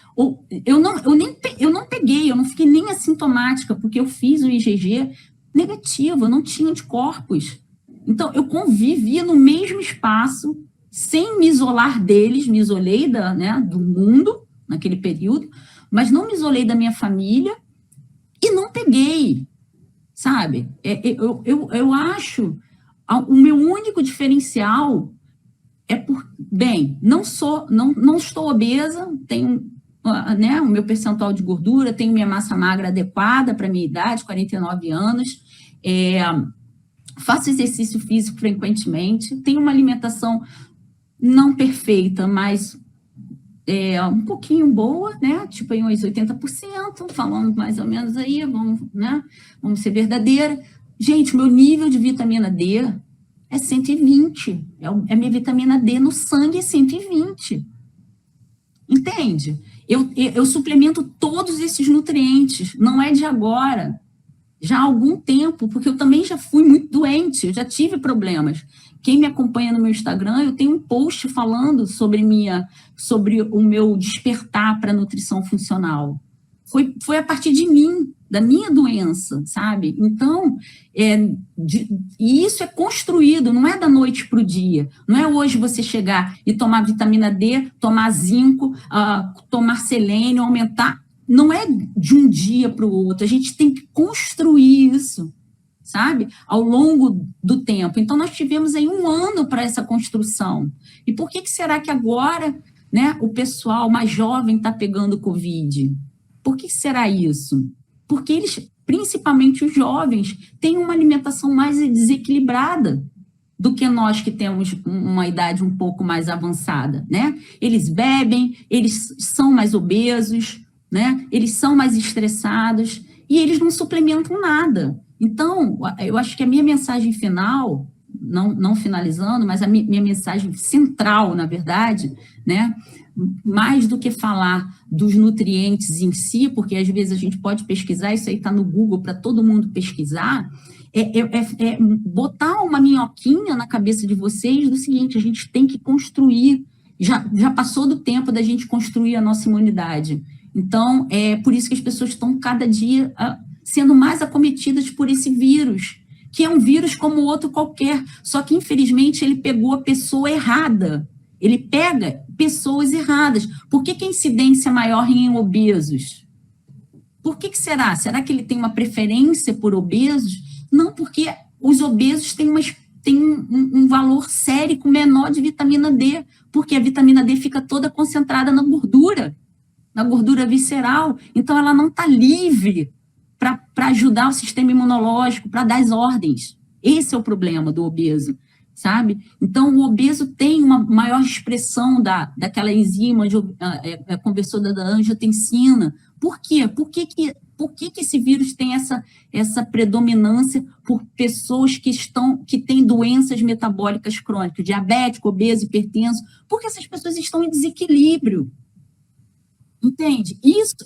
Eu não peguei, eu não fiquei nem assintomática, porque eu fiz o IgG negativo, eu não tinha anticorpos. Então, eu convivi no mesmo espaço, sem me isolar deles, me isolei do mundo, naquele período, mas não me isolei da minha família e não peguei, sabe? Eu acho, o meu único diferencial não estou obesa, tenho o meu percentual de gordura, tenho minha massa magra adequada para a minha idade, 49 anos, faço exercício físico frequentemente, tenho uma alimentação não perfeita, mas um pouquinho boa, né? Tipo aí uns 80%, falando mais ou menos aí, vamos ser verdadeira. Gente, meu nível de vitamina D é 120. É minha vitamina D no sangue é 120. Entende? Eu suplemento todos esses nutrientes, não é de agora, já há algum tempo, porque eu também já fui muito doente, eu já tive problemas. Quem me acompanha no meu Instagram, eu tenho um post falando sobre o meu despertar para a nutrição funcional. Foi a partir de mim, da minha doença, sabe? Então, e isso é construído, não é da noite para o dia. Não é hoje você chegar e tomar vitamina D, tomar zinco, tomar selênio, aumentar. não é de um dia para o outro, a gente tem que construir isso, sabe? Ao longo do tempo. Então, nós tivemos aí 1 ano para essa construção. E por que será que agora, né, o pessoal mais jovem está pegando Covid? Por que será isso? Porque eles, principalmente os jovens, têm uma alimentação mais desequilibrada do que nós que temos uma idade um pouco mais avançada, né? Eles bebem, eles são mais obesos, né? Eles são mais estressados e eles não suplementam nada. Então, eu acho que a minha mensagem final, não finalizando, mas a minha mensagem central, na verdade, né? Mais do que falar dos nutrientes em si, porque às vezes a gente pode pesquisar, isso aí está no Google para todo mundo pesquisar, é botar uma minhoquinha na cabeça de vocês do seguinte: a gente tem que construir, já passou do tempo da gente construir a nossa imunidade. Então, é por isso que as pessoas estão cada dia sendo mais acometidas por esse vírus, que é um vírus como outro qualquer, só que infelizmente ele pegou a pessoa errada. Ele pega pessoas erradas. Por que a incidência é maior em obesos? Por que será? Será que ele tem uma preferência por obesos? Não, porque os obesos têm um valor sérico menor de vitamina D, porque a vitamina D fica toda concentrada na gordura visceral. Então, ela não está livre para ajudar o sistema imunológico, para dar as ordens. Esse é o problema do obeso, sabe? Então, o obeso tem uma maior expressão daquela enzima conversora da angiotensina. Por quê? Por que esse vírus tem essa predominância por pessoas que têm doenças metabólicas crônicas, diabético, obeso, hipertenso? Porque essas pessoas estão em desequilíbrio. Entende?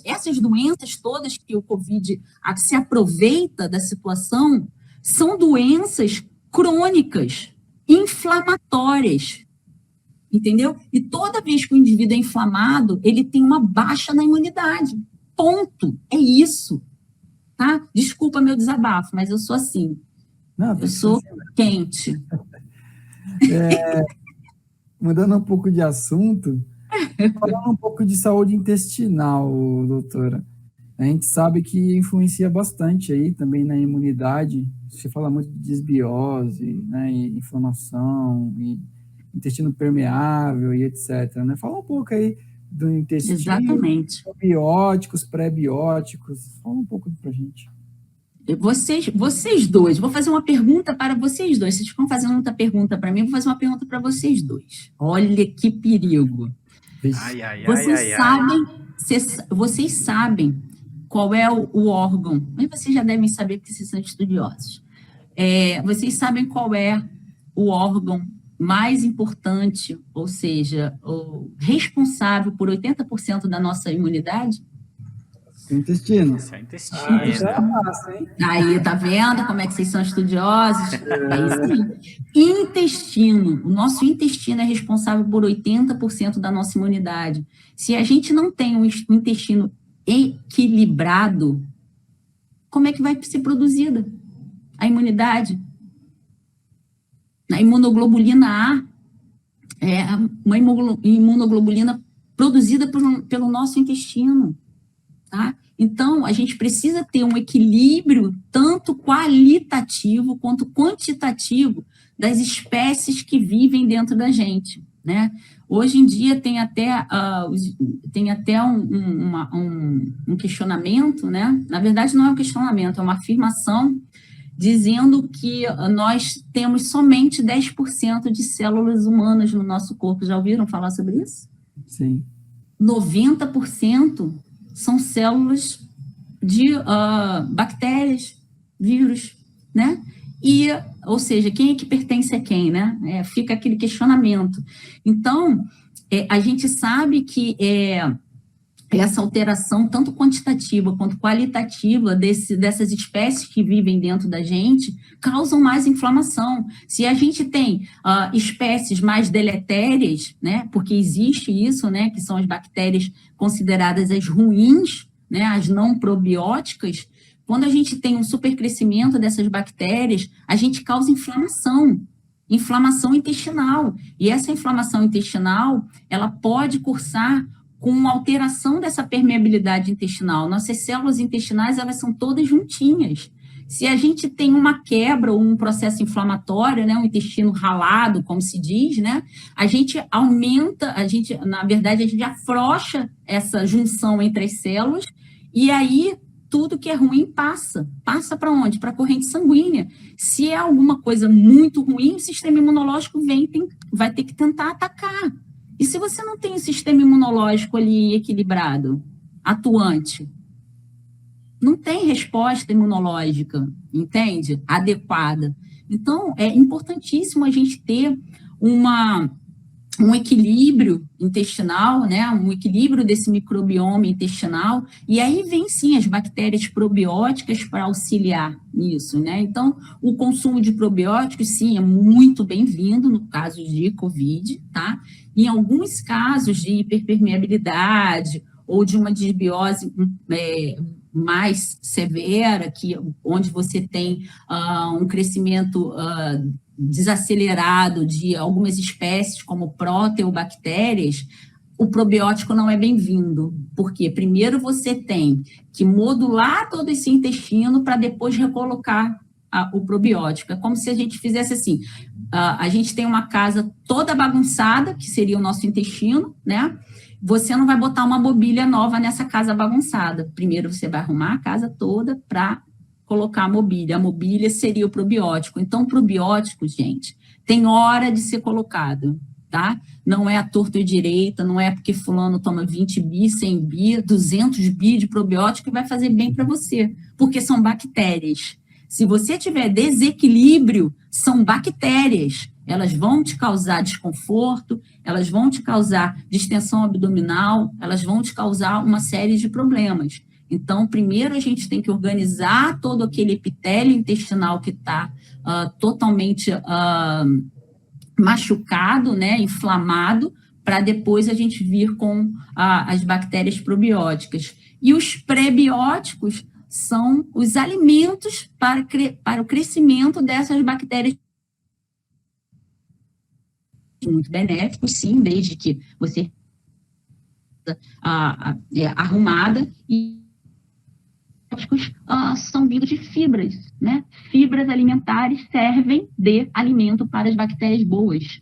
Essas doenças todas que o Covid se aproveita da situação são doenças crônicas, inflamatórias, entendeu? E toda vez que o indivíduo é inflamado, ele tem uma baixa na imunidade. Ponto. É isso. Tá? Desculpa meu desabafo, mas eu sou assim. Não, eu sou quente. Mudando um pouco de assunto, falando um pouco de saúde intestinal, doutora. A gente sabe que influencia bastante aí também na imunidade. Você fala muito de desbiose, né, e inflamação, e intestino permeável e etc. Né? Fala um pouco aí do intestino. Exatamente. Probióticos, pré-bióticos. Fala um pouco pra gente. Vocês dois, vou fazer uma pergunta para vocês dois. Vocês ficam fazendo muita pergunta para mim, vou fazer uma pergunta para vocês dois. Olha que perigo. Vocês sabem qual é o órgão, mas vocês já devem saber porque vocês são estudiosos. Vocês sabem qual é o órgão mais importante, ou seja, o responsável por 80% da nossa imunidade? Intestino. Isso é intestino. Aí, tá vendo como é que vocês são estudiosos? É isso aí. Intestino. O nosso intestino é responsável por 80% da nossa imunidade. Se a gente não tem um intestino equilibrado, como é que vai ser produzida a imunidade? A imunoglobulina A é uma imunoglobulina produzida pelo nosso intestino. Tá? Então, a gente precisa ter um equilíbrio tanto qualitativo quanto quantitativo das espécies que vivem dentro da gente, né? Hoje em dia tem até um questionamento, né? Na verdade, não é um questionamento, é uma afirmação dizendo que nós temos somente 10% de células humanas no nosso corpo. Já ouviram falar sobre isso? Sim. 90% são células de bactérias, vírus, né? Ou seja, quem é que pertence a quem, né? Fica aquele questionamento. Então, a gente sabe que essa alteração, tanto quantitativa quanto qualitativa dessas espécies que vivem dentro da gente, causam mais inflamação. Se a gente tem espécies mais deletérias, né, porque existe isso, né, que são as bactérias consideradas as ruins, né, as não probióticas, quando a gente tem um supercrescimento dessas bactérias, a gente causa inflamação intestinal. E essa inflamação intestinal, ela pode cursar com alteração dessa permeabilidade intestinal. Nossas células intestinais, elas são todas juntinhas. Se a gente tem uma quebra ou um processo inflamatório, né, um intestino ralado, como se diz, né, a gente aumenta, na verdade, a gente afrouxa essa junção entre as células, e aí tudo que é ruim passa para onde? Para a corrente sanguínea. Se é alguma coisa muito ruim, o sistema imunológico vai ter que tentar atacar. E se você não tem o sistema imunológico ali equilibrado, atuante, não tem resposta imunológica, entende? Adequada. Então, é importantíssimo a gente ter um equilíbrio intestinal, né? Um equilíbrio desse microbioma intestinal, e aí vem sim as bactérias probióticas para auxiliar nisso, né? Então, o consumo de probióticos, sim, é muito bem-vindo no caso de COVID, tá? Em alguns casos de hiperpermeabilidade ou de uma disbiose mais severa, onde você tem um crescimento desacelerado de algumas espécies, como proteobactérias, o probiótico não é bem-vindo. Por quê? Primeiro você tem que modular todo esse intestino para depois recolocar o probiótico. É como se a gente fizesse assim, a gente tem uma casa toda bagunçada, que seria o nosso intestino, né? Você não vai botar uma mobília nova nessa casa bagunçada. Primeiro você vai arrumar a casa toda para colocar a mobília. A mobília seria o probiótico. Então, o probiótico, gente, tem hora de ser colocado, tá? Não é a torta e direita, não é porque fulano toma 20 bi, 100 bi, 200 bi de probiótico que vai fazer bem para você, porque são bactérias. Se você tiver desequilíbrio, são bactérias. Elas vão te causar desconforto, elas vão te causar distensão abdominal, elas vão te causar uma série de problemas. Então, primeiro a gente tem que organizar todo aquele epitélio intestinal que está totalmente machucado, né, inflamado, para depois a gente vir com as bactérias probióticas. E os prebióticos são os alimentos para o crescimento dessas bactérias muito benéficos, sim, desde que você arrumada, e são vindos de fibras, né? Fibras alimentares servem de alimento para as bactérias boas.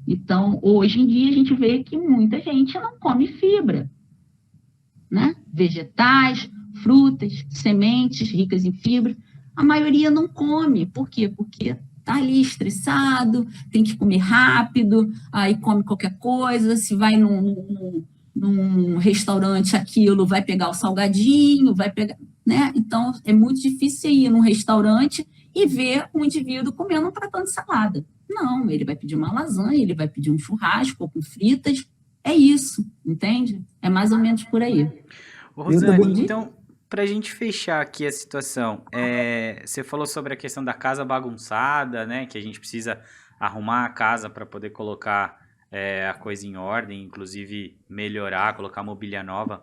Então, hoje em dia, a gente vê que muita gente não come fibra, né? Vegetais, frutas, sementes ricas em fibra, a maioria não come. Por quê? Porque está ali estressado, tem que comer rápido, aí come qualquer coisa, se vai num restaurante, aquilo vai pegar o salgadinho, vai pegar, né? Então, é muito difícil você ir num restaurante e ver um indivíduo comendo um pratão de salada. Não, ele vai pedir uma lasanha, ele vai pedir um churrasco com fritas, é isso, entende? É mais ou menos por aí. Rosane, então, para a gente fechar aqui a situação, você falou sobre a questão da casa bagunçada, né? Que a gente precisa arrumar a casa para poder colocar a coisa em ordem, inclusive melhorar, colocar mobília nova.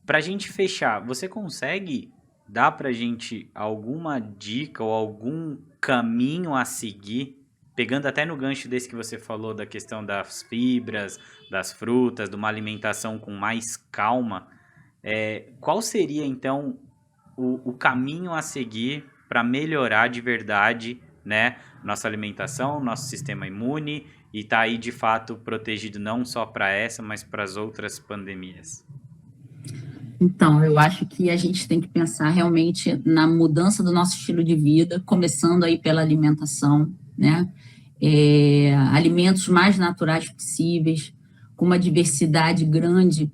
Para a gente fechar, você consegue dar para a gente alguma dica ou algum caminho a seguir, pegando até no gancho desse que você falou da questão das fibras, das frutas, de uma alimentação com mais calma? Qual seria, então, o caminho a seguir para melhorar de verdade, né, nossa alimentação, nosso sistema imune e estar aí, de fato, protegido não só para essa, mas para as outras pandemias? Então, eu acho que a gente tem que pensar realmente na mudança do nosso estilo de vida, começando aí pela alimentação, né? Alimentos mais naturais possíveis, com uma diversidade grande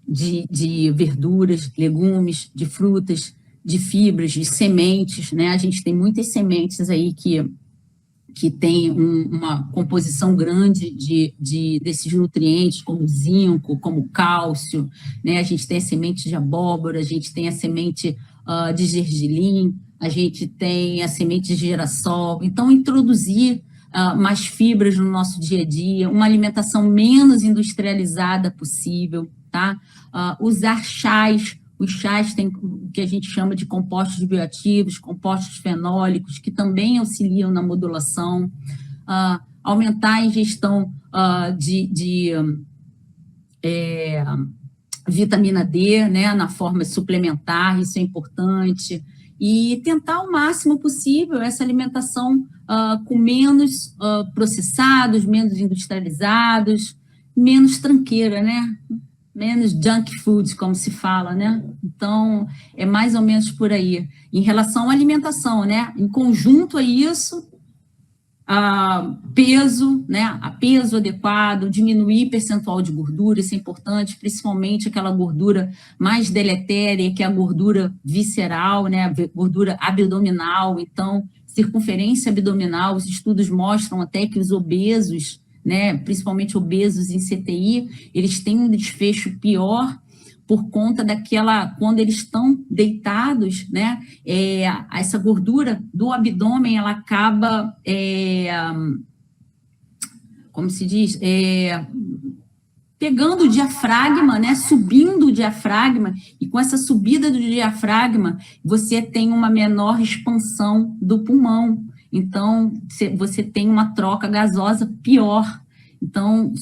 de verduras, legumes, de frutas, de fibras, de sementes, né? A gente tem muitas sementes aí que tem uma composição grande desses nutrientes, como zinco, como cálcio, né? A gente tem a semente de abóbora, a gente tem a semente de gergelim, a gente tem a semente de girassol. Então, introduzir mais fibras no nosso dia a dia, uma alimentação menos industrializada possível, tá? Usar chás. Os chás têm o que a gente chama de compostos bioativos, compostos fenólicos, que também auxiliam na modulação. Aumentar a ingestão vitamina D, né, na forma suplementar, isso é importante, e tentar ao máximo possível essa alimentação com menos processados, menos industrializados, menos tranqueira, né? Menos junk food, como se fala, né? Então, é mais ou menos por aí. Em relação à alimentação, né? Em conjunto a isso, peso, né? A peso adequado, diminuir percentual de gordura, isso é importante, principalmente aquela gordura mais deletéria, que é a gordura visceral, né? A gordura abdominal. Então, circunferência abdominal, os estudos mostram até que os obesos, né, principalmente obesos em CTI, eles têm um desfecho pior por conta daquela, quando eles estão deitados, né, essa gordura do abdômen, ela acaba, como se diz, pegando o diafragma, né, subindo o diafragma, e com essa subida do diafragma, você tem uma menor expansão do pulmão. Então, você tem uma troca gasosa pior. Então,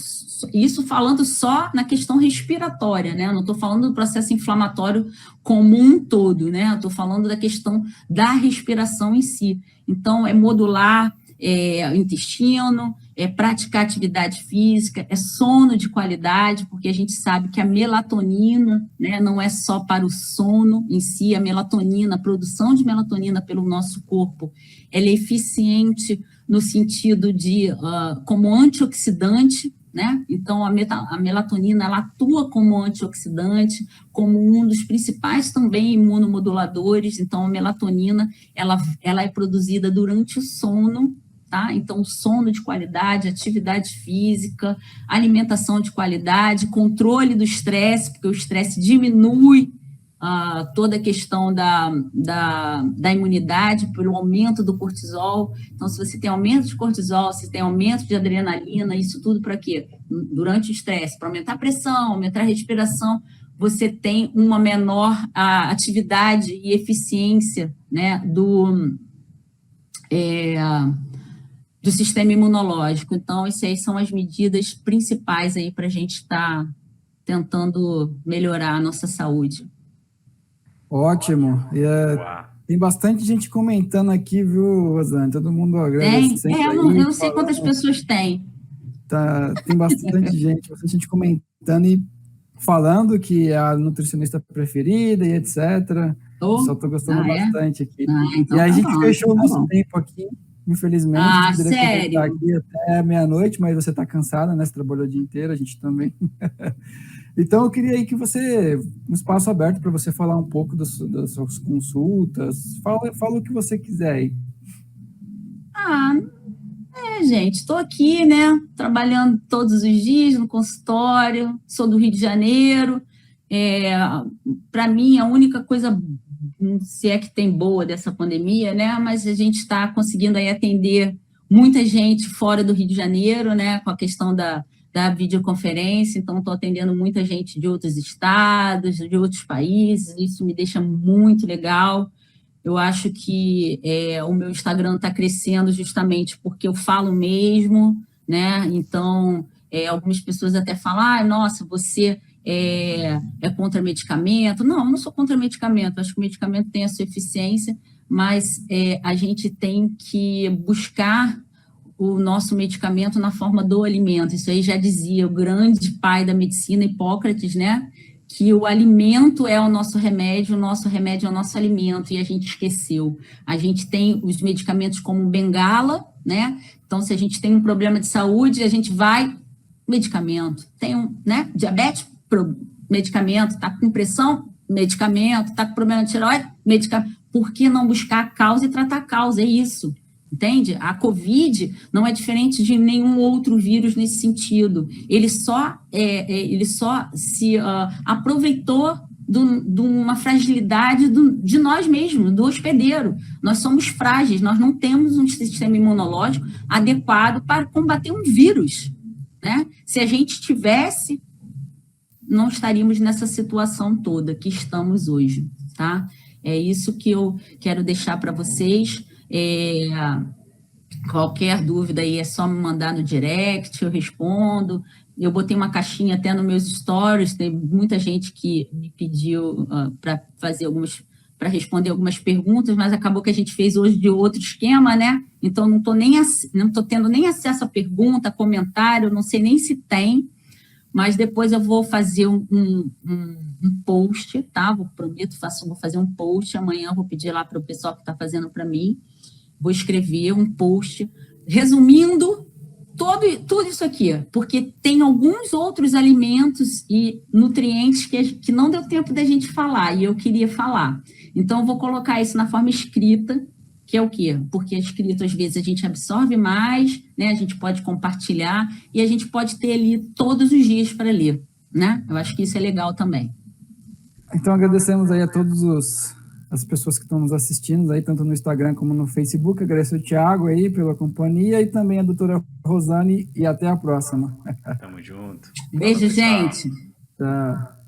isso falando só na questão respiratória, né? Eu não estou falando do processo inflamatório como um todo, né? Eu estou falando da questão da respiração em si. Então, é modular o intestino, é praticar atividade física, é sono de qualidade, porque a gente sabe que a melatonina, né, não é só para o sono em si, a melatonina, a produção de melatonina pelo nosso corpo, ela é eficiente no sentido de, como antioxidante, né? Então, a melatonina, ela atua como antioxidante, como um dos principais também imunomoduladores. Então, a melatonina, ela é produzida durante o sono, tá? Então, sono de qualidade, atividade física, alimentação de qualidade, controle do estresse, porque o estresse diminui toda a questão da imunidade pelo aumento do cortisol. Então, se você tem aumento de cortisol, se tem aumento de adrenalina, isso tudo para quê? Durante o estresse, para aumentar a pressão, aumentar a respiração, você tem uma menor atividade e eficiência, né, do sistema imunológico. Então, essas aí são as medidas principais aí para a gente estar tentando melhorar a nossa saúde. Ótimo. Tem bastante gente comentando aqui, viu, Rosane? Todo mundo agradecendo. Eu não sei quantas pessoas tem. Tem bastante gente comentando e falando que é a nutricionista preferida e etc. Só estou gostando bastante aqui. Então e a gente fechou o nosso tempo aqui, infelizmente. Sério? Estar aqui até meia-noite, mas você está cansada, né? Você trabalhou o dia inteiro, a gente também. Então, eu queria aí que você, um espaço aberto para você falar um pouco das suas consultas. Fala o que você quiser aí. Gente, estou aqui, né, trabalhando todos os dias no consultório, sou do Rio de Janeiro. Para mim, a única coisa, se é que tem boa dessa pandemia, né, mas a gente está conseguindo aí atender muita gente fora do Rio de Janeiro, né, com a questão da videoconferência. Então, estou atendendo muita gente de outros estados, de outros países, isso me deixa muito legal. Eu acho que o meu Instagram está crescendo justamente porque eu falo mesmo, né? Então, algumas pessoas até falam, nossa, você é contra medicamento. Não, eu não sou contra medicamento, acho que o medicamento tem a sua eficiência, mas a gente tem que buscar o nosso medicamento na forma do alimento. Isso aí já dizia o grande pai da medicina, Hipócrates, né? Que o alimento é o nosso remédio é o nosso alimento, e a gente esqueceu. A gente tem os medicamentos como bengala, né? Então, se a gente tem um problema de saúde, a gente vai, medicamento. Tem diabetes, medicamento. Está com pressão, medicamento. Está com problema de tireoide, medicamento. Por que não buscar a causa e tratar a causa? É isso. Entende? A Covid não é diferente de nenhum outro vírus nesse sentido. Ele só se aproveitou de uma fragilidade de nós mesmos, do hospedeiro. Nós somos frágeis, nós não temos um sistema imunológico adequado para combater um vírus, né? Se a gente tivesse, não estaríamos nessa situação toda que estamos hoje, tá? É isso que eu quero deixar para vocês. Qualquer dúvida aí é só me mandar no direct, eu respondo. Eu botei uma caixinha até nos meus stories, tem muita gente que me pediu para fazer para responder algumas perguntas, mas acabou que a gente fez hoje de outro esquema, né? Então, não estou tendo nem acesso a pergunta, comentário, não sei nem se tem, mas depois eu vou fazer um post, tá? Vou fazer um post, amanhã eu vou pedir lá para o pessoal que está fazendo para mim, vou escrever um post resumindo tudo isso aqui, porque tem alguns outros alimentos e nutrientes que não deu tempo da gente falar, e eu queria falar. Então, eu vou colocar isso na forma escrita, que é o quê? Porque escrito, às vezes, a gente absorve mais, né? A gente pode compartilhar e a gente pode ter ali todos os dias para ler, né? Eu acho que isso é legal também. Então, agradecemos aí a todas as pessoas que estão nos assistindo aí, tanto no Instagram como no Facebook. Agradeço o Thiago aí pela companhia e também a doutora Rosane, e até a próxima. Tamo junto. Beijo, gente. Tchau.